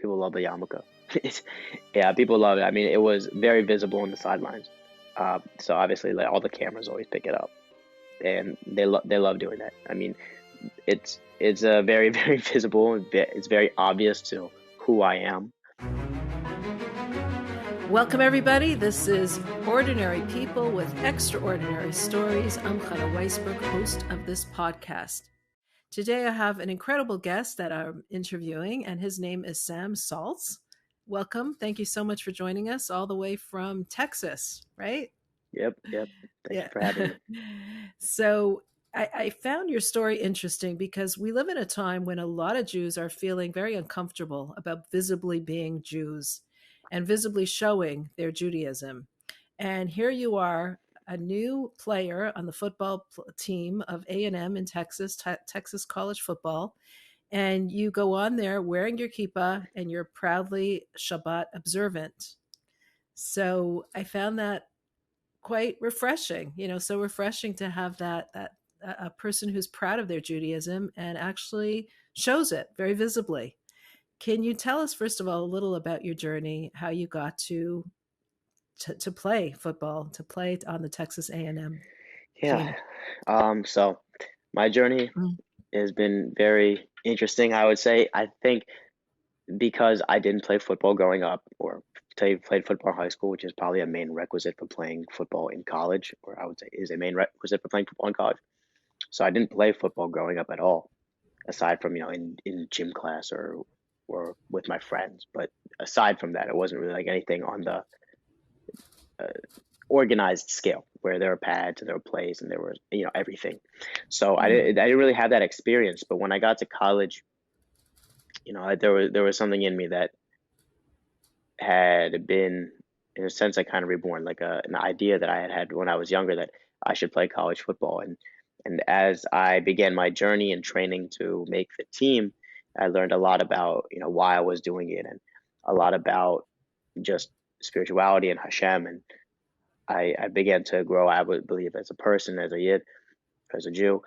People love the yarmulke. Yeah, people love it. I mean, it was very visible on the sidelines. So obviously, like all the cameras always pick it up, and they love doing that. I mean, it's a very very visible. It's very obvious to who I am. Welcome, everybody. This is Ordinary People with Extraordinary Stories. I'm Chana Weisberg, host of this podcast. Today, I have an incredible guest that I'm interviewing, and his name is Sam Saltz. Welcome. Thank you so much for joining us all the way from Texas, right? Yep. Thank you for having me. So I found your story interesting because we live in a time when a lot of Jews are feeling very uncomfortable about visibly being Jews and visibly showing their Judaism. And here you are, a new player on the football team of A&M in Texas, Texas college football, and you go on there wearing your kippah and you're proudly Shabbat observant. So I found that quite refreshing, so refreshing to have that a person who's proud of their Judaism and actually shows it very visibly. Can you tell us, first of all, a little about your journey, how you got to play football, to play on the Texas A&M team? So my journey has been very interesting, I would say. I think because I didn't play football growing up, or played football in high school, which is probably a main requisite for playing football in college, or I would say is a main requisite for playing football in college. So I didn't play football growing up at all, aside from, in gym class or with my friends. But aside from that, it wasn't really like anything on the organized scale where there were pads and there were plays and there was, everything. So I didn't really have that experience. But when I got to college, there was something in me that had been, in a sense, like kind of reborn, like an idea that I had when I was younger that I should play college football. And as I began my journey in training to make the team, I learned a lot about, why I was doing it, and a lot about just spirituality and Hashem. And I began to grow, I would believe, as a person, as a Yid, as a Jew.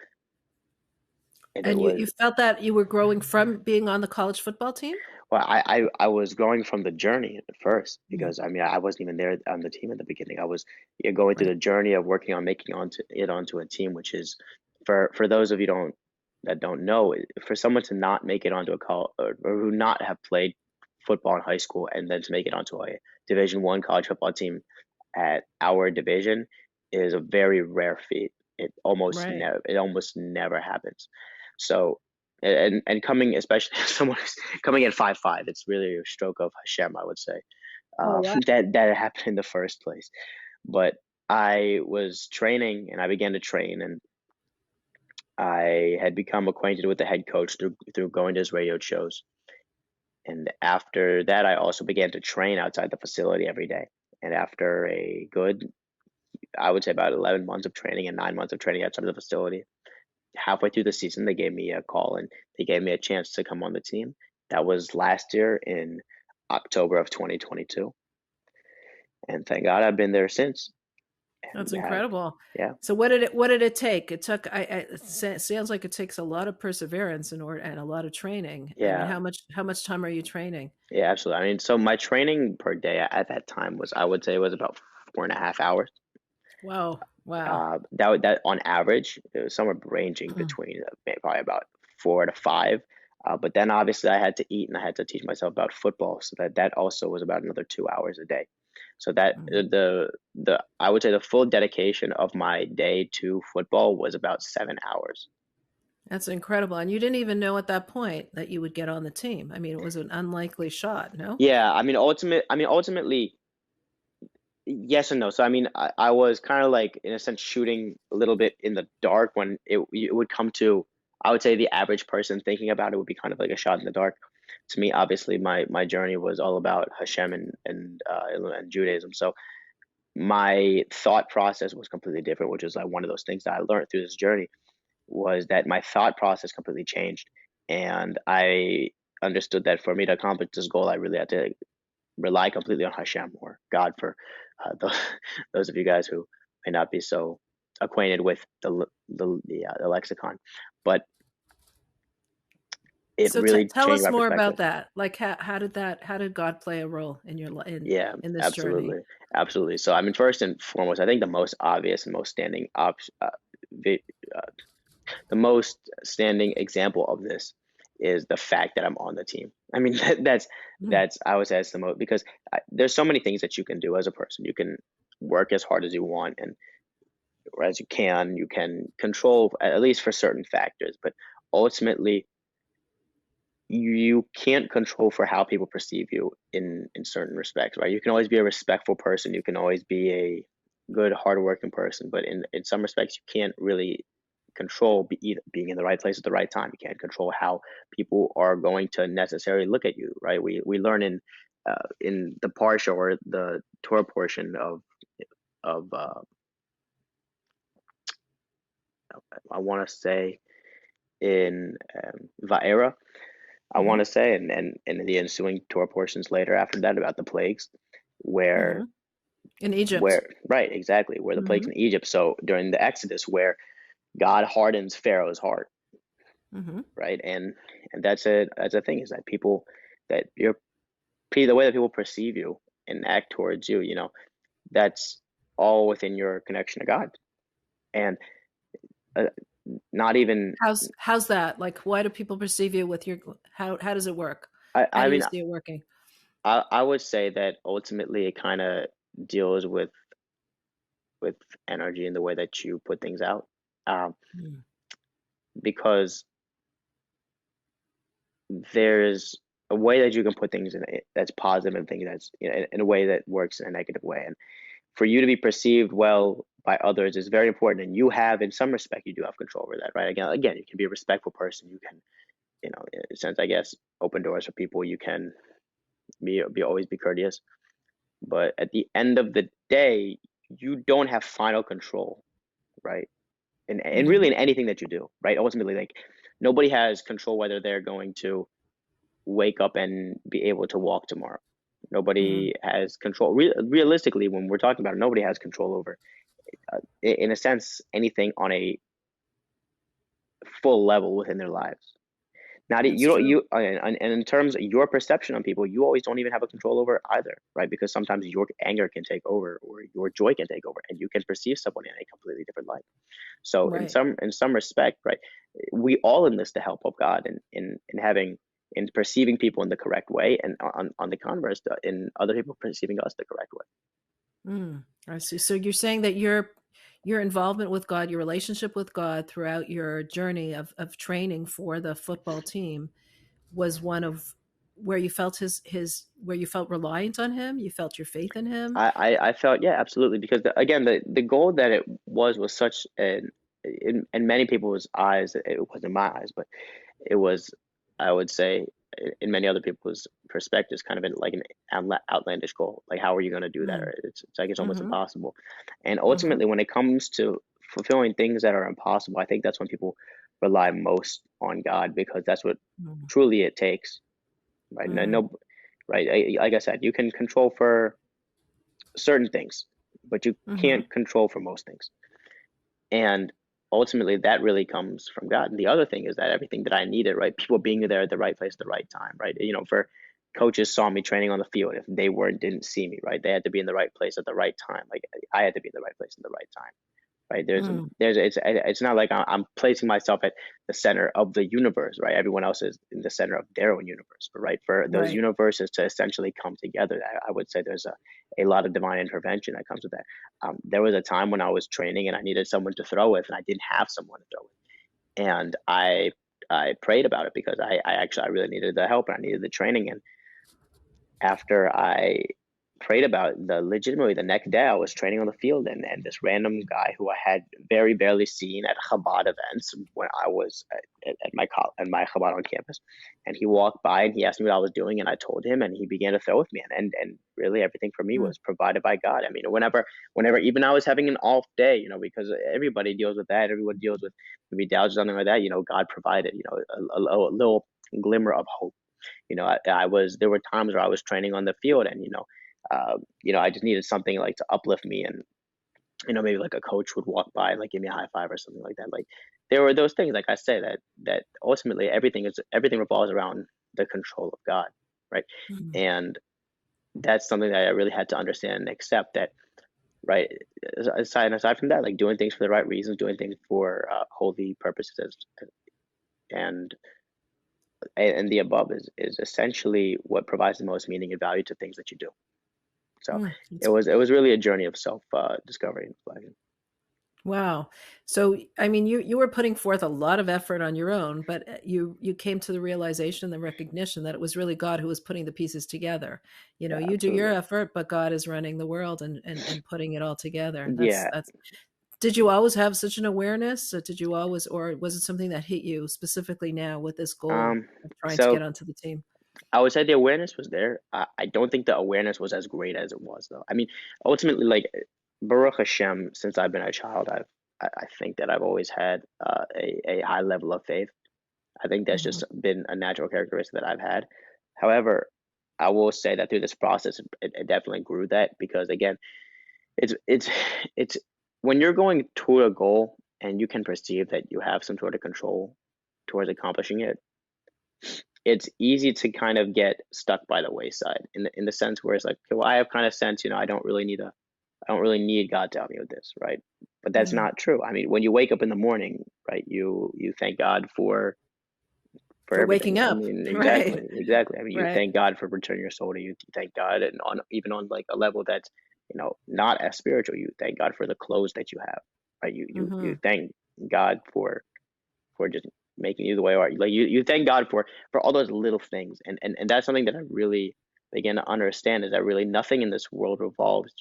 And you felt that you were growing from being on the college football team? Well, I was growing from the journey at first, because I wasn't even there on the team at the beginning. I was going through the journey of working on making onto a team, which is, for those of you that don't know, for someone to not make it onto a college, or who not have played football in high school, and then to make it onto a Division I college football team at our division, is a very rare feat. It almost never happens. So, and coming, especially as someone who's coming at 5'5", it's really a stroke of Hashem, I would say, that happened in the first place. But I was training, and I began to train, and I had become acquainted with the head coach through going to his radio shows. And after that, I also began to train outside the facility every day. And after a good, I would say, about 11 months of training and 9 months of training outside of the facility, halfway through the season, they gave me a call and they gave me a chance to come on the team. That was last year in October of 2022. And thank God I've been there since. That's incredible. Yeah. So what did it take? It took, it sounds like it takes a lot of perseverance and a lot of training. Yeah. I mean, how much time are you training? Yeah, absolutely. I mean, so my training per day at that time was, I would say, it was about 4.5 hours. Wow. That on average, it was somewhere ranging between probably about 4 to 5. But then obviously I had to eat and I had to teach myself about football, so that also was about another 2 hours a day. So that I would say the full dedication of my day to football was about 7 hours. That's incredible. And you didn't even know at that point that you would get on the team. I mean, it was an unlikely shot, no? Yeah, I mean, ultimately, yes and no. So I mean, I was kind of like, in a sense, shooting a little bit in the dark when it would come to, I would say, the average person thinking about it would be kind of like a shot in the dark. To me, obviously, my journey was all about Hashem and Judaism. So my thought process was completely different, which is like one of those things that I learned through this journey, was that my thought process completely changed. And I understood that for me to accomplish this goal, I really had to rely completely on Hashem, or God, for those of you guys who may not be so acquainted with the lexicon. But it So really tell changed us my more perspective. about that. Like how did God play a role in your Yeah, in this journey? absolutely, absolutely. So I mean, first and foremost, I think the most obvious and most standing op vi the most standing example of this is the fact that I'm on the team. I mean, Mm, I would say that's the most, because there's so many things that you can do as a person. You can work as hard as you want and or as you can. You can control at least for certain factors, but ultimately you can't control for how people perceive you in certain respects, right? You can always be a respectful person. You can always be a good, hardworking person, but in some respects, you can't really control being in the right place at the right time. You can't control how people are going to necessarily look at you, right? We learn in the parsha or the Torah portion of I want to say in Va'era, I want hmm to say, and the ensuing Torah portions later after that about the plagues, where hmm In Egypt. right, exactly, where the plagues hmm in Egypt. So during the Exodus, where God hardens Pharaoh's heart, hmm right, and that's a thing, is that people that you're the way that people perceive you and act towards you, that's all within your connection to God, and uh, not even. How's that? Like, why do people perceive you with your how does it work? How I do you mean, see it working? I would say that ultimately it kind of deals with energy and the way that you put things out. Um, Mm, because there's a way that you can put things in it that's positive and things that's in a way that works in a negative way. And for you to be perceived well by others is very important. And you have, in some respect, you do have control over that, right? Again, you can be a respectful person. You can, in a sense, I guess, open doors for people. You can always be courteous. But at the end of the day, you don't have final control, right? And really hmm in anything that you do, right? Ultimately, like nobody has control whether they're going to wake up and be able to walk tomorrow. hmm Nobody has control. Realistically, when we're talking about it, nobody has control over, in a sense, anything on a full level within their lives. Not That's you don't true. you and in terms of your perception on people, you always don't even have a control over either, right? Because sometimes your anger can take over, or your joy can take over, and you can perceive someone in a completely different light. So Right. in some respect, right, we all enlist the help of God in having in perceiving people in the correct way, and on the converse, in other people perceiving us the correct way. I see. So you're saying that your involvement with God, your relationship with God throughout your journey of training for the football team was one of where you felt his where you felt reliant on him, you felt your faith in him. I felt, yeah, absolutely, because again the goal that it was such an in many people's eyes, it wasn't my eyes, but it was, I would say, in many other people's perspectives, kind of like an outlandish goal. Like, how are you going to do that? Mm. Or it's like it's almost hmm impossible. And hmm ultimately, when it comes to fulfilling things that are impossible, I think that's when people rely most on God, because that's what truly it takes, right? No, hmm no, right? Like I said, you can control for certain things, but you hmm can't control for most things. And ultimately, that really comes from God. And the other thing is that everything that I needed, right? People being there at the right place at the right time, right? For coaches saw me training on the field. If they weren't, didn't see me, right? They had to be in the right place at the right time. Like I had to be in the right place at the right time, right? mm It's not like I'm placing myself at the center of the universe, right? Everyone else is in the center of their own universe, but right, for those Right. universes to essentially come together, I would say there's a lot of divine intervention that comes with that. There was a time when I was training and I needed someone to throw with, and I didn't have someone to throw with, and I prayed about it, because I really needed the help and I needed the training. And after I prayed about legitimately the next day, I was training on the field, and this random guy who I had very barely seen at Chabad events when I was at my Chabad on campus, and he walked by and he asked me what I was doing, and I told him, and he began to throw with me, and really everything for me Mm. was provided by God. I mean, whenever even I was having an off day, because everybody deals with that, everyone deals with maybe doubts or something like that, God provided, a little glimmer of hope. I was there were times where I was training on the field, and I just needed something like to uplift me, and maybe like a coach would walk by and like give me a high five or something like that. Like there were those things, like I say, that ultimately everything revolves around the control of God, right? Mhm. And that's something that I really had to understand and accept that, right? Aside from that, like doing things for the right reasons, doing things for holy purposes, and and the above is essentially what provides the most meaning and value to things that you do. So It's it was really a journey of self discovery and reflection. wow. So, I mean, you were putting forth a lot of effort on your own, but you came to the realization, the recognition that it was really God who was putting the pieces together. You know, Yeah, you do your absolutely. effort, but God is running the world and putting it all together. Yeah. That's. Did you always have such an awareness? Or did you always, or was it something that hit you specifically now with this goal Um. of trying to So get onto the team? I would say the awareness was there. I don't think the awareness was as great as it was, though. I mean, ultimately, like Baruch Hashem, since I've been a child, I think that I've always had a high level of faith. I think that's Hmm. just been a natural characteristic that I've had. However, I will say that through this process, it definitely grew that because again, it's it's when you're going toward a goal and you can perceive that you have some sort of control towards accomplishing it, it's easy to kind of get stuck by the wayside in the sense where it's like, okay, well, I have kind of sense, I don't really need God to help me with this, right? But that's Yeah. not true. I mean, when you wake up in the morning, right, you thank God for For everything. waking I up. mean, Right. exactly. I mean, you Right. thank God for returning your soul to you. You thank God, and on even on like a level that's not as spiritual, you thank God for the clothes that you have, right? You Hmm. thank God for just making you the way you are. Like you thank God for all those little things, and that's something that I really begin to understand is that really nothing in this world revolves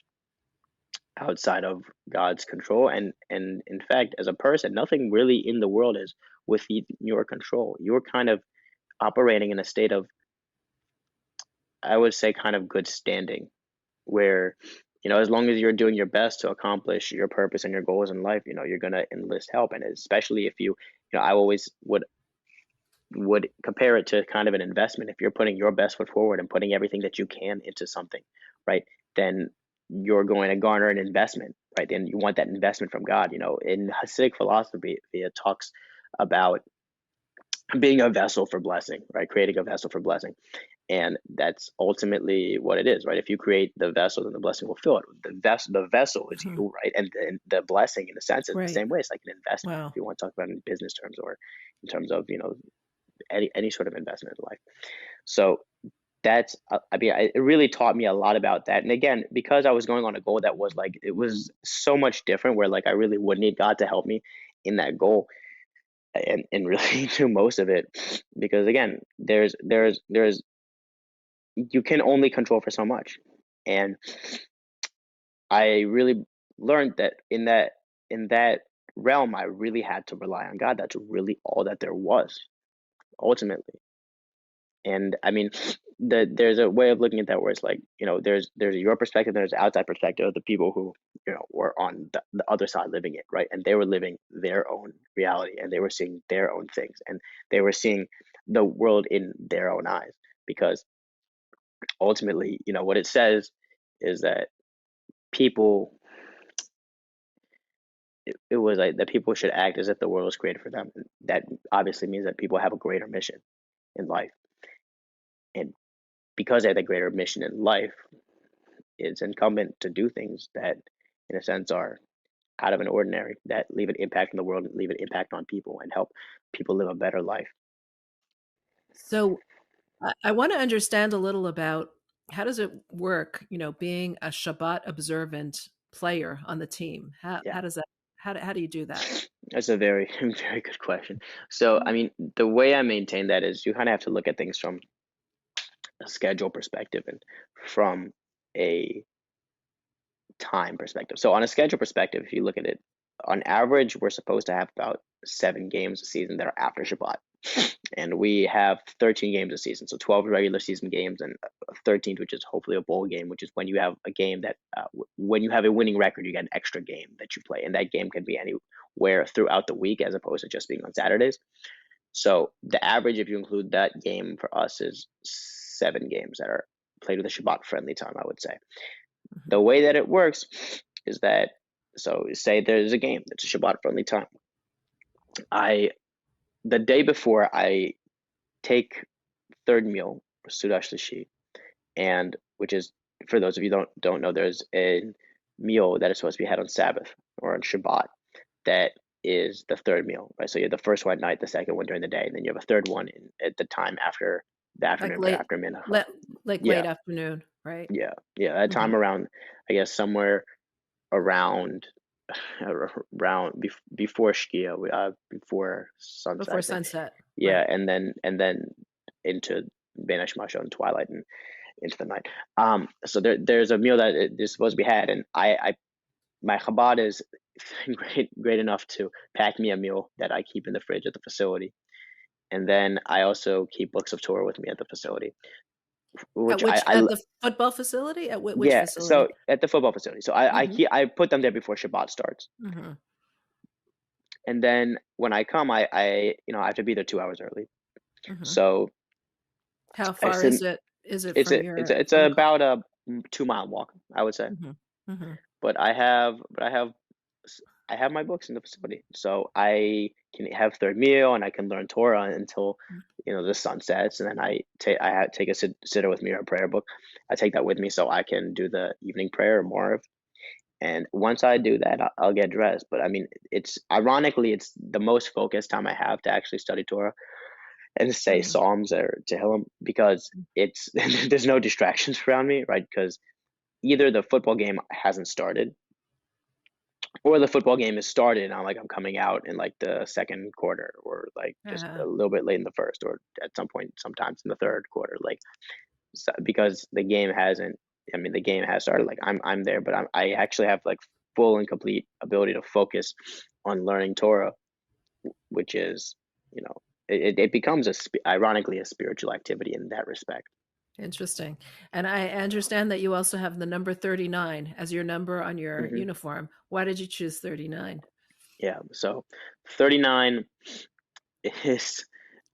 outside of God's control, and in fact, as a person, nothing really in the world is within your control. You're kind of operating in a state of, I would say, kind of good standing, where as long as you're doing your best to accomplish your purpose and your goals in life, you're gonna enlist help, and especially if I always would compare it to kind of an investment. If you're putting your best foot forward and putting everything that you can into something, right, then you're going to garner an investment, right? Then you want that investment from God. In Hasidic philosophy, it talks about being a vessel for blessing, right? Creating a vessel for blessing. And that's ultimately what it is, right? If you create the vessel, then the blessing will fill it. The vessel is Hmm. you, right? And the blessing, in a sense, is the Right. same way. It's like an investment. If Wow. you want to talk about it in business terms or in terms of any sort of investment in life. So that's I mean, it really taught me a lot about that. And again, because I was going on a goal that was like it was so much different, where like I really would need God to help me in that goal and really do most of it, because again, there's you can only control for so much, and I really learned that in that realm, I really had to rely on God. That's really all that there was ultimately. And I mean, there's a way of looking at that where it's like, there's your perspective, there's the outside perspective of the people who, were on the other side living it, right? And they were living their own reality and they were seeing their own things and they were seeing the world in their own eyes. Because ultimately, what it says is that people, it was like that people should act as if the world was created for them. That obviously means that people have a greater mission in life. And because they have a greater mission in life, it's incumbent to do things that, in a sense, are out of an ordinary, that leave an impact on the world, leave an impact on people, and help people live a better life. So I want to understand a little about how does it work, being a Shabbat observant player on the team? Yeah, How does that how do you do that? that's a very, very good question. So, I mean, the way I maintain that is you kind of have to look at things from a schedule perspective and from a time perspective. So, on a schedule perspective, if you look at it, on average, we're supposed to have about 7 games a season that are after Shabbat. And we have 13 games a season, so 12 regular season games and a 13th, which is hopefully a bowl game, which is when you have a game that, when you have a winning record, you get an extra game that you play, and that game can be anywhere throughout the week as opposed to just being on Saturdays. So the average, if you include that game for us, is 7 games that are played with a Shabbat friendly time, I would say. The Mhm. way that it works is that, so say there's a game that's a Shabbat friendly time. I the day before I take third meal, Sudash Lishi, and which is for those of you don't know, there's a meal that is supposed to be had on Sabbath or on Shabbat that is the third meal, right? So you have the first one at night, the second one during the day, and then you have a third one at the time after the Like afternoon, right late, after mincha. le- like Yeah, late afternoon, right? yeah. That Hmm. time around, I guess somewhere around before Shkia, before sunset, Before I think. sunset, Yeah, right? and then into Ben Ishmael and twilight and into the night. So there's a meal that is supposed to be had, and I my Chabad is great enough to pack me a meal that I keep in the fridge at the facility, and then I also keep books of Torah with me at the facility, At which which I at the football facility? At which yeah. So facility? at the football facility, so I Hmm. keep I put them there before Shabbat starts, Hmm. and then when I come, I have to be there 2 hours early, Hmm. so How I far sit. is it? Is it It's from a your it's a, it's from? about a 2 mile walk, I would say. Hmm. Hmm. But I have my books in the facility, so I can have third meal and I can learn Torah until the sun sets, and then I take a sitter with me or a prayer book. I take that with me so I can do the evening prayer more. And once I do that, I'll get dressed. But I mean, it's ironically it's the most focused time I have to actually study Torah and say Hmm. Psalms or Tehillim because it's there's no distractions around me, right? Because either the football game hasn't started or the football game is started and I'm coming out in like the second quarter or like just Uh, a little bit late in the first or at some point sometimes in the third quarter like so, because the game has started like I'm there but I actually have like full and complete ability to focus on learning Torah, which is you know it becomes ironically a spiritual activity in that respect. Interesting. And I understand that you also have the number 39 as your number on your Hmm. uniform. Why did you choose 39? Yeah, so 39 is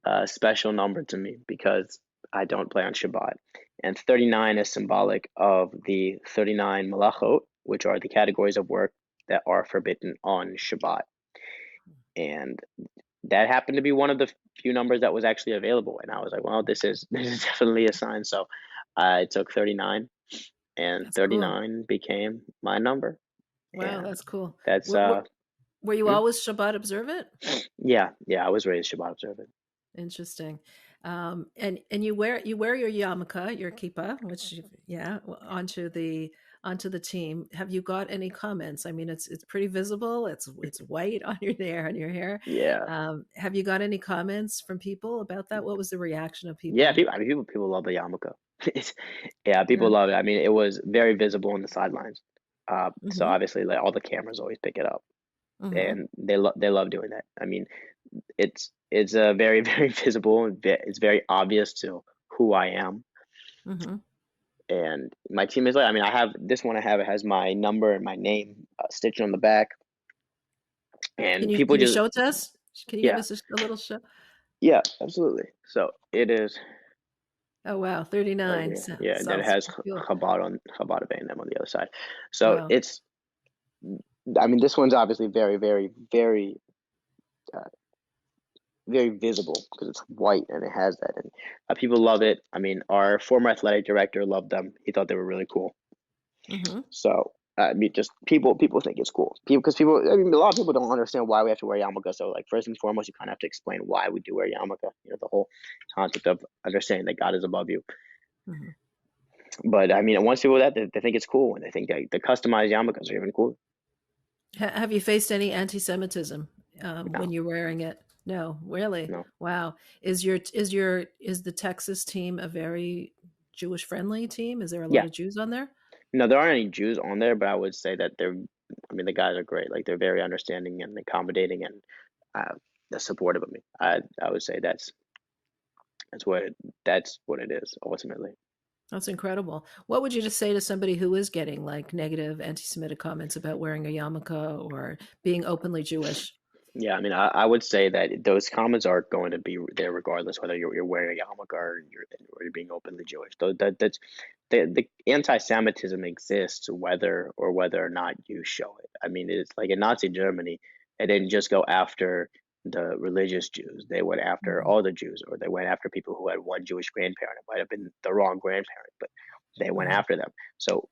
a special number to me because I don't play on Shabbat. And 39 is symbolic of the 39 malachot, which are the categories of work that are forbidden on Shabbat. And that happened to be one of the few numbers that was actually available. And I was like, well, this is definitely a sign. So I took 39 and That's cool. 39 became my number. Wow, And that's cool. that's Were you hmm? always Shabbat observant? Yeah, I was raised Shabbat observant. Interesting. And you wear your yarmulke, your kippah, which onto the team. Have you got any comments? I mean, it's pretty visible. It's white on your there on your hair. Yeah. Have you got any comments from people about that? What was the reaction of Yeah, people? people love the yarmulke. Yeah, people Yeah. love it. I mean, it was very visible on the sidelines. So Mm-hmm. obviously, like all the cameras always pick it up, Mm-hmm. and they love doing that. I mean, it's a very very visible and it's very obvious to who I am. Mm-hmm. And my team is like, I mean, I have this one. I have it has my number and my name stitched on the back, Can and you people can you just show it to us? Can you give yeah us a little show? yeah absolutely. So it is Oh wow, right 39. here. Yeah, and then it Sounds has cool. Chabad of A&M on the other side. So Wow. it's I mean, this one's obviously very, very, very, uh, very visible because it's white and it has that, and people love it. I mean, our former athletic director loved them. He thought they were really cool. Mm-hmm. So, I mean, just people think it's cool. I mean, a lot of people don't understand why we have to wear yarmulke. So, like, first and foremost, you kind of have to explain why we do wear yarmulke. The whole concept of understanding that God is above you. Mm-hmm. But I mean, once people do that, they think it's cool, and they think that the customized yarmulkes are even cooler. Have you faced any anti-Semitism when No, you're wearing it? No, really. no. Wow. Is the Texas team a very Jewish friendly team? Is there a lot Yeah, of Jews on there? no, there aren't any Jews on there, but I would say that I mean, the guys are great. Like they're very understanding and accommodating and they're supportive of me. I would say that's what that's what it is ultimately. That's incredible. What would you just say to somebody who is getting like negative anti-Semitic comments about wearing a yarmulke or being openly Jewish? Yeah, I mean, I would say that those comments are going to be there regardless whether you're wearing a yarmulke or you're being openly Jewish. That's the anti-Semitism exists whether or not you show it. I mean, it's like in Nazi Germany, they didn't just go after the religious Jews. They went after Mhm. all the Jews, or they went after people who had one Jewish grandparent. It might have been the wrong grandparent, but they went Mhm. after them. So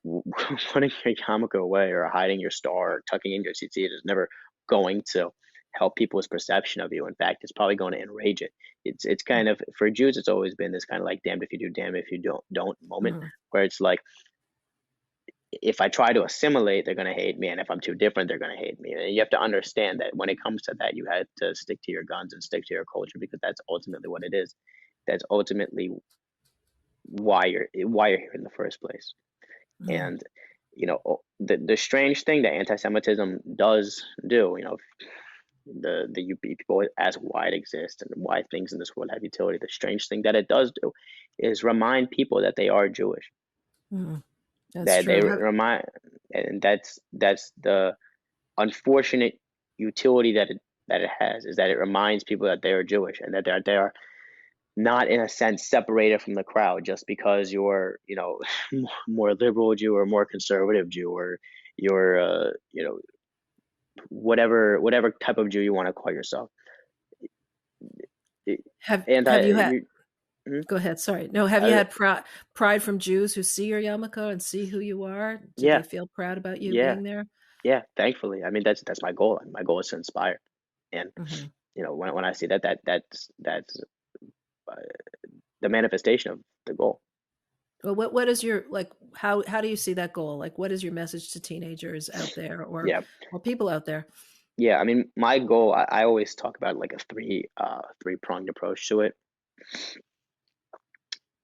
putting your yarmulke away, or hiding your star, or tucking in your tzitzit is never going to help people's perception of you. In fact, it's probably going to enrage it. It's kind of, for Jews, it's always been this kind of like damned if you do, damned if you don't moment, Mhm. where it's like, if I try to assimilate, they're going to hate me. And if I'm too different, they're going to hate me. And you have to understand that when it comes to that, you had to stick to your guns and stick to your culture, because that's ultimately what it is. That's ultimately why you're here in the first place. Mhm. And the strange thing that anti-Semitism does do, the people ask why it exists and why things in this world have utility. The strange thing that it does do is remind people that they are Jewish, Mhm. That's that they true. remind, and that's the unfortunate utility that it has, is that it reminds people that they are Jewish, and that they are not, in a sense, separated from the crowd just because you're, more liberal Jew, or more conservative Jew, or you're, whatever type of Jew you want to call yourself. Have you had? You, mhm. Go ahead. Sorry. No. Have you Uh, had pride from Jews who see your yarmulke and see who you are? Did yeah, they feel proud about you yeah, being there? yeah. Thankfully, I mean, that's my goal. My goal is to inspire, and Hmm. when I see that's uh, the manifestation of the goal. Well, what is your like? How do you see that goal? Like, what is your message to teenagers out there, Yeah. or people out there? Yeah, I mean, my goal, I always talk about like a three-pronged approach to it,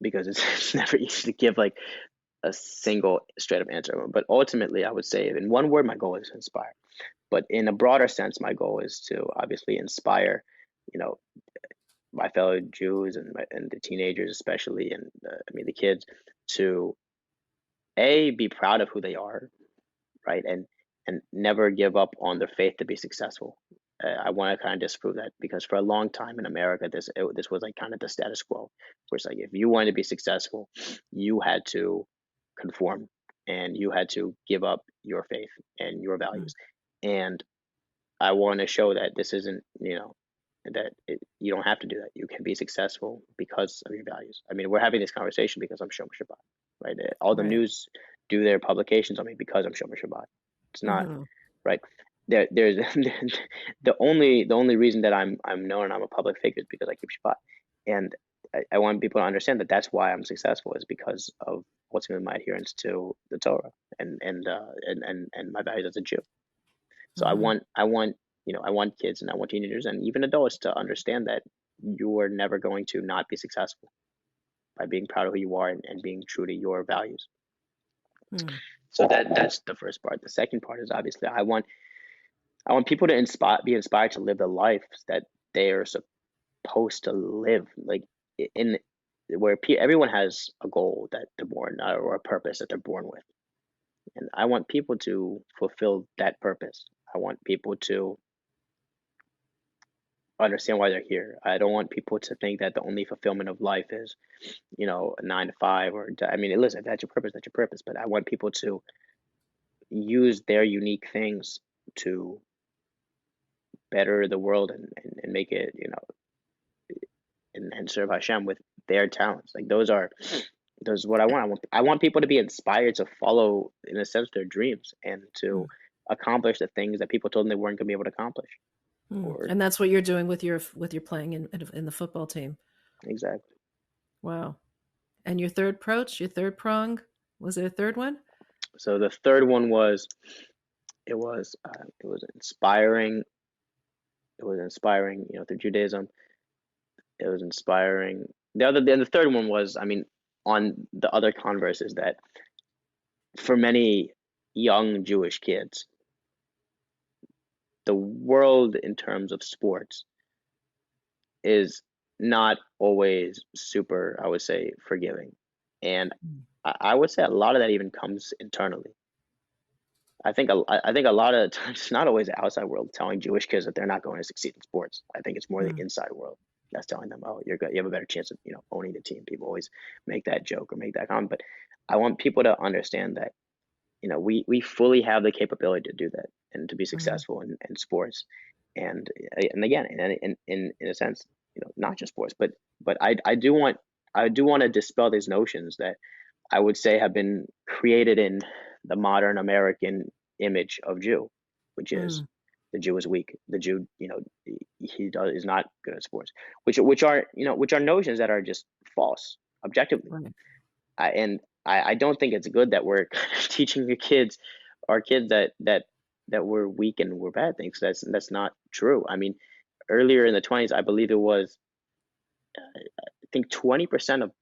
because it's never easy to give like a single straight up answer. But ultimately, I would say, in one word, my goal is to inspire. But in a broader sense, my goal is to obviously inspire, you know, my fellow Jews, and the teenagers especially, and the kids, to be proud of who they are, right? And never give up on their faith to be successful. I want to kind of disprove that, because for a long time in America, this was like kind of the status quo, where it's like, if you wanted to be successful, you had to conform, and you had to give up your faith and your Mm. values. And I want to show that this isn't, you don't have to do that. You can be successful because of your values. I mean, we're having this conversation because I'm Shomer Shabbat, right? All the Right. news do their publications on me because I'm Shomer Shabbat. It's not, Hmm. right. There's the only reason that I'm known and I'm a public figure is because I keep Shabbat, and I want people to understand that that's why I'm successful, is because of what's in my adherence to the Torah, and my values as a Jew. So I Hmm. want I want I want kids, and I want teenagers, and even adults, to understand that you are never going to not be successful by being proud of who you are, and being true to your values. Hmm. So that's the first part. The second part is, obviously, I want people to be inspired to live the life that they are supposed to live, like, in where everyone has a goal that they're born, or a purpose that they're born with, and I want people to fulfill that purpose. I want people to understand why they're here. I don't want people to think that the only fulfillment of life is, a 9 to 5, or, I mean, listen, if that's your purpose, that's your purpose. But I want people to use their unique things to better the world, and make it, and serve Hashem with their talents. Like, those what I want. I want people to be inspired to follow, in a sense, their dreams, and to accomplish the things that people told them they weren't going to be able to accomplish. Or And that's what you're doing with your playing in the football team. exactly. Wow. And your third approach, your third prong, was there a third one? So the third one was, it was inspiring. It was inspiring, through Judaism. It was inspiring. The third one was, I mean, on the other converse, is that for many young Jewish kids, the world in terms of sports is not always super, I would say, forgiving, and Mm. I would say a lot of that even comes internally. I think a lot of the times it's not always the outside world telling Jewish kids that they're not going to succeed in sports. I think it's more the Mm. inside world that's telling them, oh, you're good, you have a better chance of, owning the team. People always make that joke or make that comment, but I want people to understand that, we fully have the capability to do that, and to be Mm. successful in sports. and and again, in a sense, not just sports, but I do want to dispel these notions that I would say have been created in the modern American image of Jew, which is Mm, the Jew is weak. The Jew, is not good at sports, which are notions that are just false objectively. right. And I don't think it's good that we're teaching our kids that we're weak and we're bad things. That's not true. I mean, earlier in the 20s, I believe it was, I think 20% of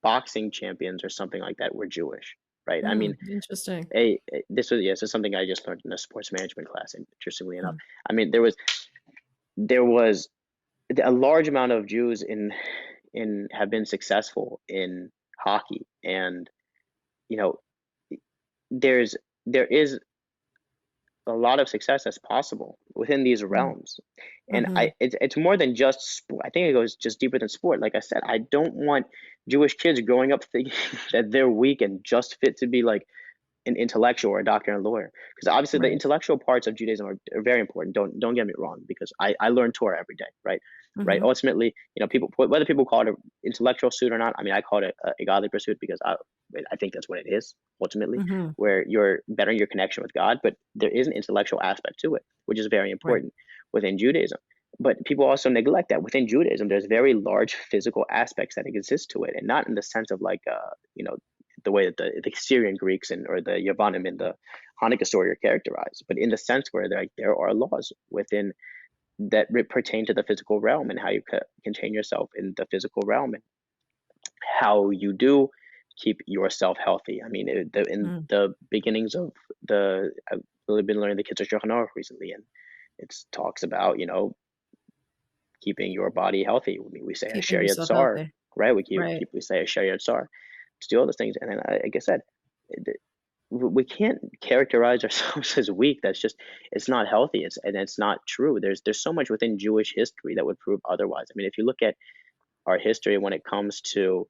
boxing champions or something like that were Jewish, right? I mean, Interesting. this is something I just learned in a sports management class. Interestingly enough, Mm, I mean, there was a large amount of Jews in have been successful in hockey, and you know, there is a lot of success that's possible within these mm, realms. And mhm. it's more than just sport. I think it goes just deeper than sport. Like I said, I don't want Jewish kids growing up thinking that they're weak and just fit to be like an intellectual or a doctor and a lawyer, because obviously the Right. intellectual parts of Judaism are very important. Don't get me wrong, because I learn Torah every day, right. Mhm. Ultimately, people, whether people call it an intellectual pursuit or not, I mean, I call it a godly pursuit, because I think that's what it is ultimately, Mhm. where you're bettering your connection with God. But there is an intellectual aspect to it, which is very Right. important within Judaism. But people also neglect that within Judaism, there's very large physical aspects that exist to it, and not in the sense of like, the way that the Syrian Greeks or the Yavanim in the Hanukkah story are characterized, but in the sense where there are laws within that pertain to the physical realm, and how you contain yourself in the physical realm, and how you do keep yourself healthy. I mean, in Mm. the beginnings of I've really been learning the Kitzur Shulchan Aruch recently, and it talks about keeping your body healthy. I mean, we say Keeping Asher yourself Yatzar, healthy. right? Right. We say Asher Yatzar to do all those things, and then, like I said, we can't characterize ourselves as weak. It's not healthy. It's not true. There's so much within Jewish history that would prove otherwise. I mean, if you look at our history when it comes to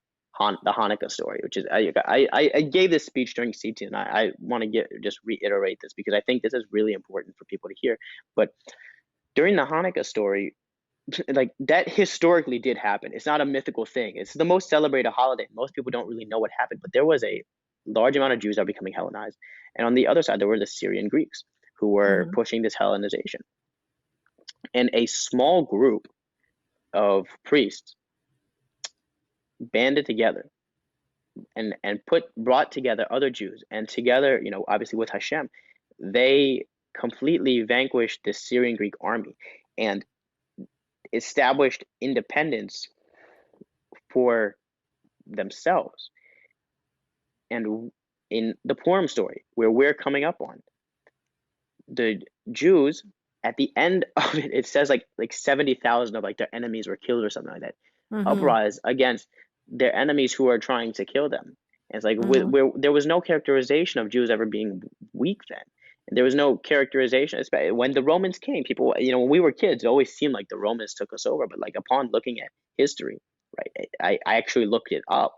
the Hanukkah story, which is, I gave this speech during CT, and I want to just reiterate this, because I think this is really important for people to hear. But during the Hanukkah story, like, that historically did happen. It's not a mythical thing. It's the most celebrated holiday. Most people don't really know what happened, but there was a large amount of Jews that were becoming Hellenized, and on the other side there were the Syrian Greeks who were Mhm. pushing this Hellenization, and a small group of priests banded together and brought together other Jews, and together, obviously with Hashem, they completely vanquished the Syrian Greek army and established independence for themselves. And in the Purim story, where we're coming up on, the Jews, at the end of it, it says like 70,000 of like their enemies were killed or something like that. Mhm. Uprise against their enemies who are trying to kill them. And it's like, Mhm. there was no characterization of Jews ever being weak then. There was no characterization, especially when the Romans came. People, when we were kids, it always seemed like the Romans took us over. But like, upon looking at history, right, I actually looked it up,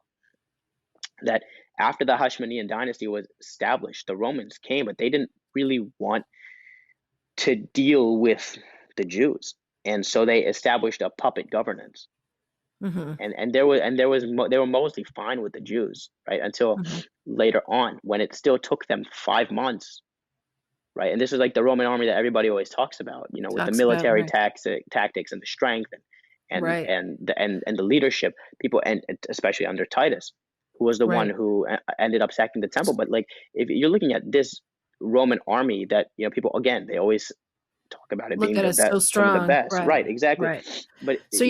that after the Hashmonean dynasty was established, the Romans came, but they didn't really want to deal with the Jews, and so they established a puppet governance. Mhm. And they were mostly fine with the Jews, right, until Mhm. later on, when it still took them 5 months, right. And this is like the Roman army that everybody always talks about, with the Talks about military right. tactics and the strength, Right. and the leadership, people, and especially under Titus, who was the one Right. who ended up sacking the temple. But like, if you're looking at this Roman army, that people, again, they always talk about it Look being at the us best, so some of the strong. best, Right. right, exactly. Right. But right, So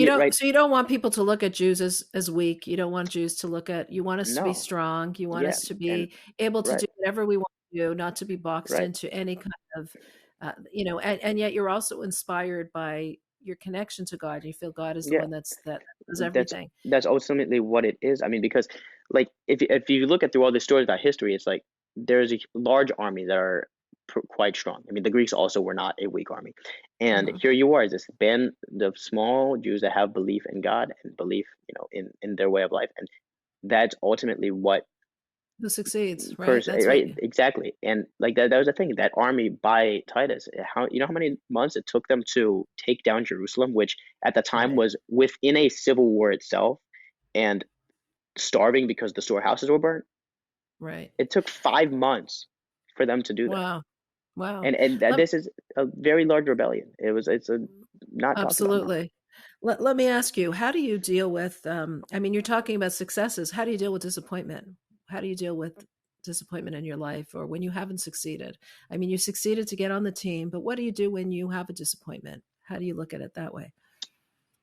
you don't want people to look at Jews as weak. You don't want Jews to look at you want us to be no, strong. You want yeah, us to and be able to right, do whatever we want to do, not to be boxed right, into any kind of and yet you're also inspired by your connection to God. You feel God is the yeah. one that does that's everything. that's ultimately what it is. I mean, because, like, if you look at through all the stories about history, it's like there's a large army that are quite strong. I mean, the Greeks also were not a weak army, and Mhm. here you are, this band of small Jews that have belief in God and belief, in their way of life, and that's ultimately what Who succeeds, right? person, That's what. right? Exactly. And like that was the thing, that army by Titus, how, you know how many months it took them to take down Jerusalem, which at the time Right, was within a civil war itself, and starving because the storehouses were burnt. right. It took 5 months for them to do that. Wow, wow. And Let, this is a very large rebellion. It's a not talked about enough. Absolutely. Let me ask you, how do you deal with, I mean, you're talking about successes. How do you deal with disappointment? How do you deal with disappointment in your life or when you haven't succeeded? I mean, you succeeded to get on the team, but what do you do when you have a disappointment? How do you look at it that way?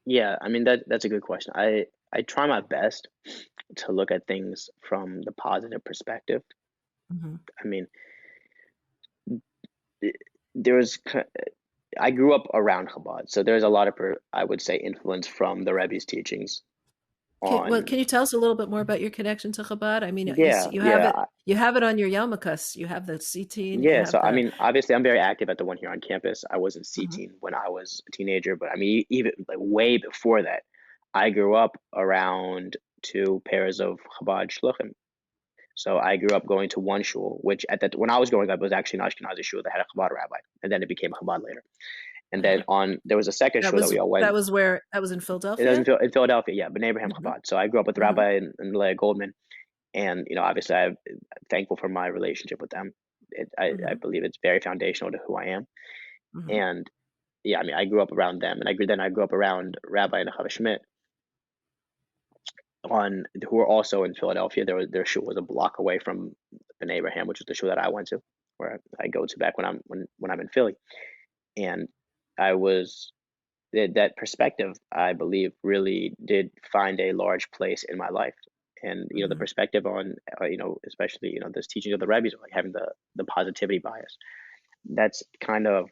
Yeah, I mean that's a good question. I try my best to look at things from the positive perspective. Hmm. I mean, th- there was I grew up around Chabad, so there's a lot of I would say influence from the Rebbe's teachings Well, on. can you tell us a little bit more about your connection to Chabad? I mean, you Yeah, see, yeah, you have it on your yarmulkes. You have the seateen, you yeah. So have I the. mean, obviously, I'm very active at the one here on campus. I was in C Mhm, team when I was a teenager, but I mean, even like way before that, I grew up around two pairs of Chabad shluchim. So I grew up going to one shul, which at that when I was growing up was actually an Ashkenazi shul that had a Chabad rabbi, and then it became a Chabad later. And then uh-huh. on there was a second shul that we all That went. was where that was in It doesn't Philadelphia. feel in Philadelphia, yeah, but Abraham Hmm. Chabad. So I grew up with the Hmm. rabbi and Leah Goldman, and obviously I'm thankful for my relationship with them. I Hmm. believe it's very foundational to who I am. Hmm. And yeah, I mean I grew up around them, and I grew up around Rabbi and Chava Schmidt on who were also in Philadelphia. Their shul was a block away from Ben Abraham, which is the shul that I went to, where I go to back when I'm in Philly. And I was that perspective, I believe, really did find a large place in my life. And the Hmm. perspective on especially this teaching of the rabbis, like having the positivity bias, that's kind of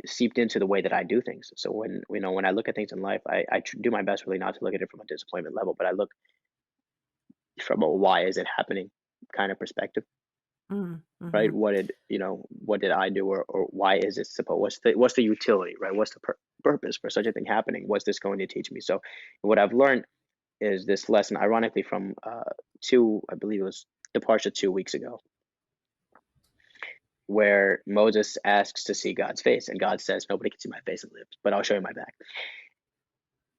seeped into the way that I do things. So when I look at things in life, I do my best really not to look at it from a disappointment level, but I look from a why is it happening kind of perspective, right? Hmm. What did I do, or why is it supposed? What's the utility, right? What's the purpose for such a thing happening? What's this going to teach me? So what I've learned is this lesson, ironically, from I believe it was the Parsha 2 weeks ago, where Moses asks to see God's face, and God says, "Nobody can see my face and live, but I'll show you my back."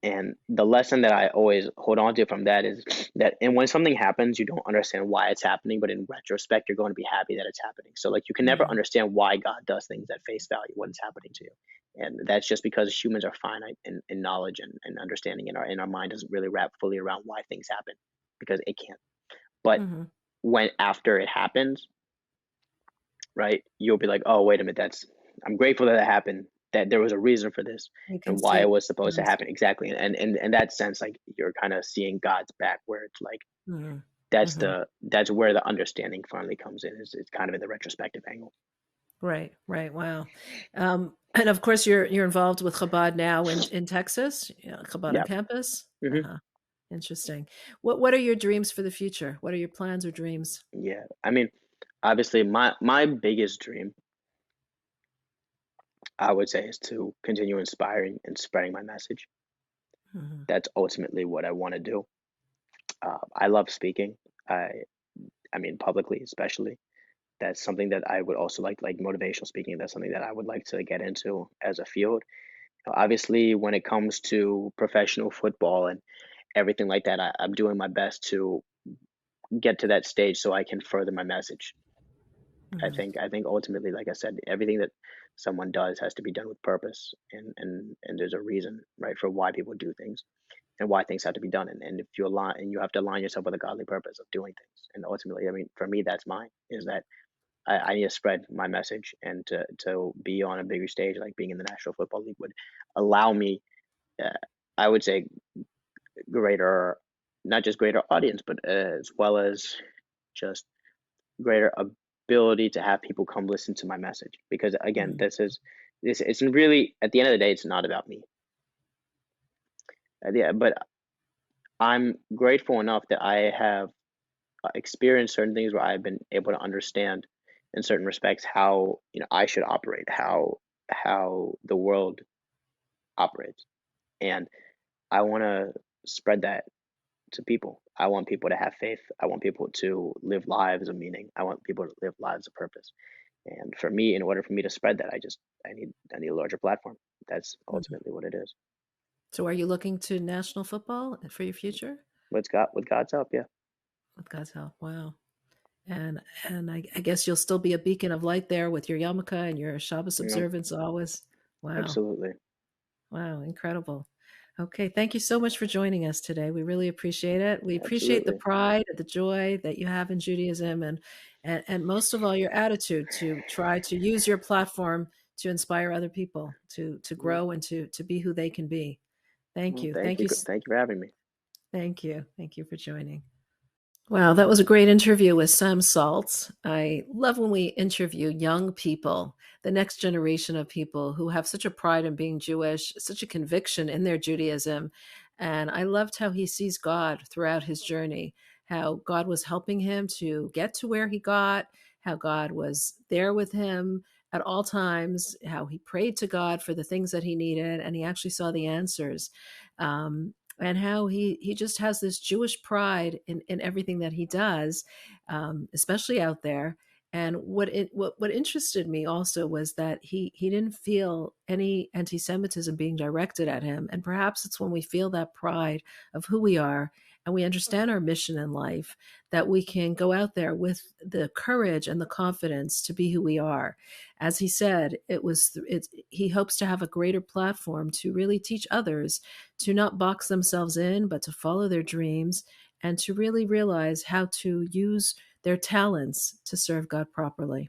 And the lesson that I always hold on to from that is that, and when something happens, you don't understand why it's happening, but in retrospect, you're going to be happy that it's happening. So, like, you can never Hmm. understand why God does things at face value when it's happening to you. And that's just because humans are finite in knowledge and understanding, and our mind doesn't really wrap fully around why things happen because it can't. But Hmm. when after it happens, right, you'll be like, oh, wait a minute, I'm grateful that it happened, that there was a reason for this You can and why see. it was supposed to Yes. happen exactly. And in that sense, like, you're kind of seeing God's back, where it's like Hmm. that's Hmm. that's where the understanding finally comes in. Is it's kind of in the retrospective angle. Right, right. Wow. And of course, you're involved with Chabad now in Texas, Chabad on Yeah. campus. Hmm. Uh-huh. Interesting. What are your dreams for the future? What are your plans or dreams? Yeah. I mean, obviously, my biggest dream, I would say, is to continue inspiring and spreading my message. Hmm. That's ultimately what I want to do. I love speaking. I I mean, publicly, especially. That's something that I would also like motivational speaking. That's something that I would like to get into as a field. Obviously, when it comes to professional football and everything like that, I'm doing my best to get to that stage so I can further my message. Hmm. I think ultimately, like I said, everything that someone does has to be done with purpose, and there's a reason, right, for why people do things and why things have to be done. And if you align, and you have to align yourself with a godly purpose of doing things. And ultimately, I mean, for me, that's mine. Is that I need to spread my message, and to be on a bigger stage, like being in the National Football League, would allow me, uh, I would say, greater, not just greater audience, but as well as just greater ability to have people come listen to my message. Because again, Hmm. this isn't really, at the end of the day, it's not about me. Yeah, but I'm grateful enough that I have experienced certain things where I've been able to understand in certain respects how I should operate, how the world operates, and I want to spread that to people. I want people to have faith. I want people to live lives of meaning. I want people to live lives of purpose. And for me, in order for me to spread that, I need a larger platform. That's Mhm. ultimately what it is. So are you looking to national football for your future? With God's help, yeah. With God's help. Wow. And I guess you'll still be a beacon of light there with your yarmulke and your Shabbos You know, observance always. Wow. absolutely, Wow, incredible. Okay, thank you so much for joining us today. We really appreciate it. We appreciate the absolutely. pride and the joy that you have in Judaism, and most of all your attitude to try to use your platform to inspire other people to Mm. grow and to be who they can be. Thank Well, you. thank Thank you, you. thank you for having me. Thank you. Thank you for joining. Wow, that was a great interview with Sam Saltz. I love when we interview young people, the next generation of people who have such a pride in being Jewish, such a conviction in their Judaism. And I loved how he sees God throughout his journey, how God was helping him to get to where he got, how God was there with him at all times, how he prayed to God for the things that he needed, and he actually saw the answers. And how he just has this Jewish pride in everything that he does, especially out there. And what interested me also was that he didn't feel any anti-Semitism being directed at him. And perhaps it's when we feel that pride of who we are and we understand our mission in life that we can go out there with the courage and the confidence to be who we are. As he said, he hopes to have a greater platform to really teach others to not box themselves in, but to follow their dreams and to really realize how to use their talents to serve God properly.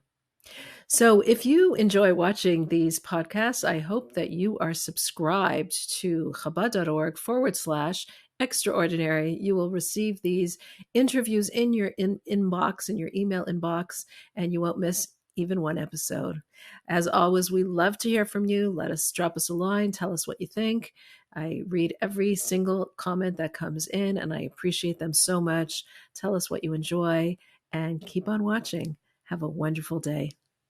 So, if you enjoy watching these podcasts, I hope that you are subscribed to Chabad.org / extraordinary. You will receive these interviews in your inbox, in your email inbox, and you won't miss even one episode. As always, we love to hear from you. Drop us a line, tell us what you think. I read every single comment that comes in, and I appreciate them so much. Tell us what you enjoy, and keep on watching. Have a wonderful day.